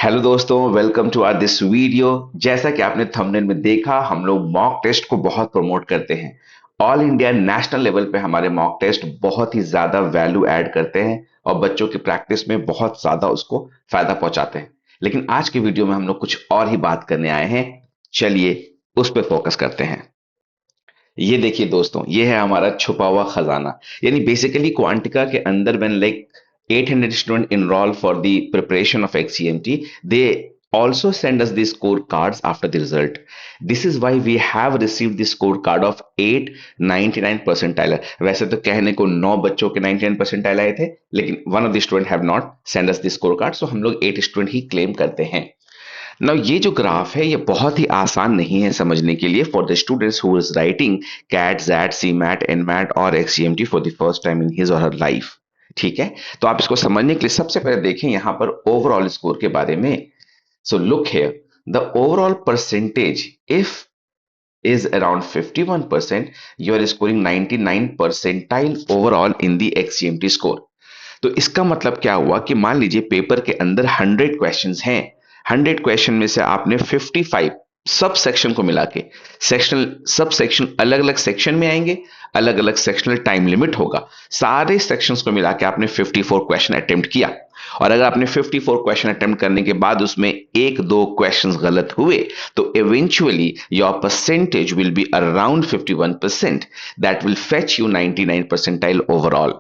Hello दोस्तों, welcome to our this video. जैसा कि आपने थंबनेल में देखा, हम लोग मॉक टेस्ट को बहुत प्रमोट करते हैं। ऑल इंडिया नेशनल लेवल पे हमारे मॉक टेस्ट बहुत ही ज्यादा वैल्यू ऐड करते हैं और बच्चों की प्रैक्टिस में बहुत ज्यादा उसको फायदा पहुंचाते हैं। लेकिन आज के वीडियो में हम लोग कुछ और ही बात करने आए हैं। चलिए उस पर फोकस करते हैं। ये देखिए दोस्तों, ये है हमारा छुपा हुआ खजाना। यानी बेसिकली क्वांटिका के अंदर when like 800 student enroll for the preparation of XCMT, they also send us the scorecards after the result. This is why we have received the scorecard of 899 percentile. वैसे तो कहने को 9 बच्चों के 99 percentile आए थे, लेकिन one of the student have not sent us the scorecard, so हम लोग 8 student ही क्लेम करते हैं। नाउ ये जो ग्राफ है ये बहुत ही आसान नहीं है समझने के लिए for the students who is writing CAT XAT CMAT NMAT और XCMT for the first time in his और हर लाइफ। ठीक है, तो आप इसको समझने के लिए सबसे पहले देखें यहां पर ओवरऑल स्कोर के बारे में। So look here, the overall percentage if is around 51%, you are scoring 99 percentile overall in the XCMT score। तो इसका मतलब क्या हुआ कि मान लीजिए पेपर के अंदर 100 क्वेश्चंस हैं। 100 क्वेश्चन में से आपने 55 सब सेक्शन को मिला के, सेक्शनल सब सेक्शन अलग अलग सेक्शन में आएंगे, अलग अलग सेक्शनल टाइम लिमिट होगा। सारे सेक्शंस को मिला के आपने 54 क्वेश्चन अटेम्प्ट किया। और अगर आपने 54 क्वेश्चन अटेम्प्ट करने के बाद उसमें एक दो क्वेश्चंस गलत हुए, तो eventually your percentage will be around 51%। That will fetch you 99 percentile overall.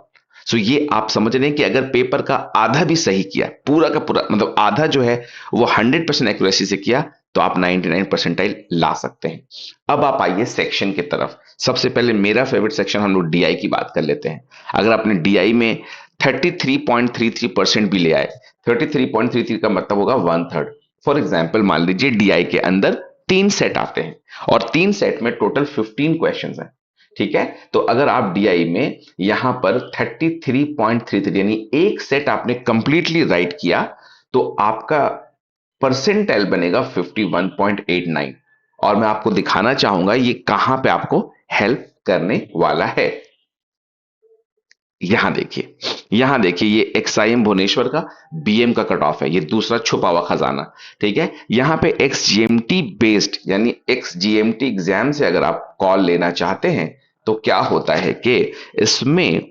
So ये आप समझ रहे हैं कि अगर पेपर का आधा भी सही किया, पूरा का पूरा मतलब आधा जो है वो 100% एक्यूरेसी से किया, तो आप 99 परसेंटाइल ला सकते हैं। अब आप आइए सेक्शन की तरफ। सबसे पहले मेरा फेवरेट सेक्शन, हम लोग डीआई की बात कर लेते हैं। अगर आपने डीआई में 33.33% भी ले आए, 33.33 का मतलब होगा 1/3। फॉर एग्जाम्पल मान लीजिए डीआई के अंदर 3 सेट आते हैं और 3 सेट में टोटल 15 क्वेश्चन है। ठीक है, तो अगर आप डीआई में यहां पर 33.33 यानी एक सेट आपने कंप्लीटली राइट किया, तो आपका परसेंटाइल बनेगा 51.89। और मैं आपको दिखाना चाहूंगा ये कहां पे आपको हेल्प करने वाला है। यहां देखिए ये एक्सआईएम भुवनेश्वर का बीएम का कट ऑफ है, ये दूसरा छुपा हुआ खजाना। ठीक है, यहां पे एक्सजीएमटी बेस्ड यानी एक्सजीएमटी एग्जाम से अगर आप कॉल लेना चाहते हैं, तो क्या होता है कि इसमें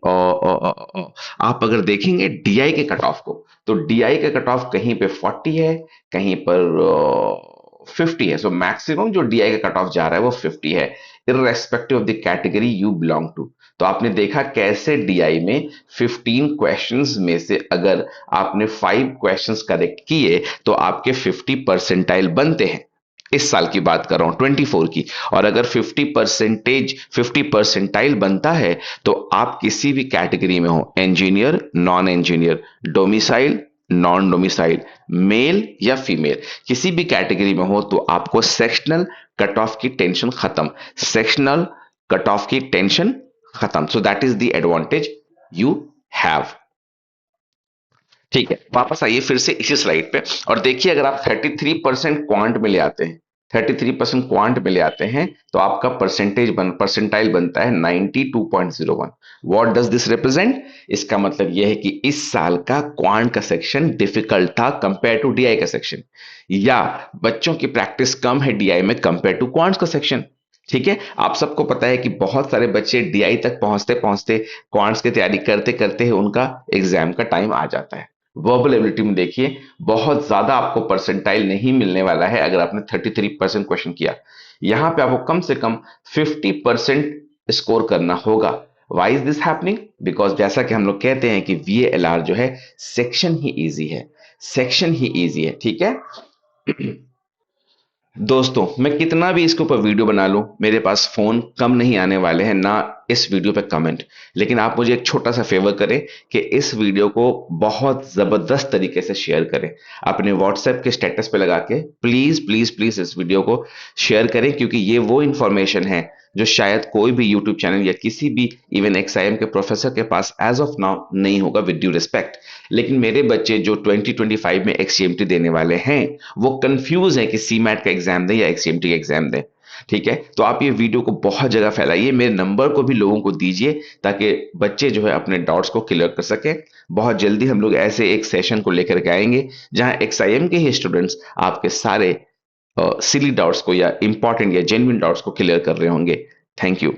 आप अगर देखेंगे डीआई के कट ऑफ को, तो डीआई का कट ऑफ कहीं पे 40 है, कहीं पर 50 है। सो मैक्सिमम जो डीआई का कट ऑफ जा रहा है वो 50 है, irrespective of the category you belong to. तो आपने देखा कैसे डीआई में 15 क्वेश्चंस में से अगर आपने 5 क्वेश्चंस करेक्ट किए तो आपके 50 परसेंटाइल बनते हैं। इस साल की बात कर रहा हूं 24 की। और अगर 50 परसेंटाइल बनता है, तो आप किसी भी कैटेगरी में हो, engineer, non engineer, domicile, non domicile, male या फीमेल, किसी भी कैटेगरी में हो, तो आपको सेक्शनल कट ऑफ की टेंशन खत्म। सेक्शनल कट ऑफ की टेंशन खत्म। So that is the advantage you have. ठीक है, वापस आइए फिर से इसी स्लाइड पे और देखिए अगर आप 33% क्वांट में ले आते हैं, 33% क्वांट में ले आते हैं, तो आपका परसेंटाइल बनता है 92.01। What does this represent? इसका मतलब यह है कि इस साल का क्वांट का सेक्शन डिफिकल्ट था कंपेयर टू डीआई का सेक्शन, या बच्चों की प्रैक्टिस कम है डीआई में कंपेयर टू क्वांट्स का सेक्शन। ठीक है, आप सबको पता है कि बहुत सारे बच्चे डीआई तक पहुंचते पहुंचते क्वांट्स की तैयारी करते करते ही उनका एग्जाम का टाइम आ जाता है। वर्बल एबिलिटी में देखिए बहुत ज्यादा आपको परसेंटाइल नहीं मिलने वाला है अगर आपने 33% क्वेश्चन किया। यहां पे आपको कम से कम 50% स्कोर करना होगा। Why is this happening? Because जैसा कि हम लोग कहते हैं कि वीएलआर जो है सेक्शन ही इजी है, सेक्शन ही इजी है। ठीक है दोस्तों, मैं कितना भी इसके ऊपर वीडियो बना लूं, मेरे पास फोन कम नहीं आने वाले हैं ना इस वीडियो पे कमेंट। लेकिन आप मुझे एक छोटा सा फेवर करें कि इस वीडियो को बहुत जबरदस्त तरीके से शेयर करें, अपने व्हाट्सएप के स्टेटस पे लगा के प्लीज प्लीज प्लीज इस वीडियो को शेयर करें, क्योंकि ये वो इंफॉर्मेशन है जो शायद कोई भी यूट्यूब चैनल या किसी भी इवन एक्सआईएम के प्रोफेसर के पास एज ऑफ नाउ नहीं होगा, विद ड्यू रिस्पेक्ट। लेकिन मेरे बच्चे जो 2025 में एक्ससीएमटी देने वाले हैं, वो कंफ्यूज हैं कि सीमैट का एग्जाम दें या एक्ससीएमटी का एग्जाम दें। ठीक है, तो आप ये वीडियो को बहुत जगह फैलाइए, मेरे नंबर को भी लोगों को दीजिए ताकि बच्चे जो है अपने डाउट्स को क्लियर कर सकें। बहुत जल्दी हम लोग ऐसे एक सेशन को लेकर के आएंगे जहां एक्सआईएम के ही स्टूडेंट्स आपके सारे सिली डाउट्स को या इंपॉर्टेंट या जेन्युइन डाउट्स को क्लियर कर रहे होंगे। Thank you.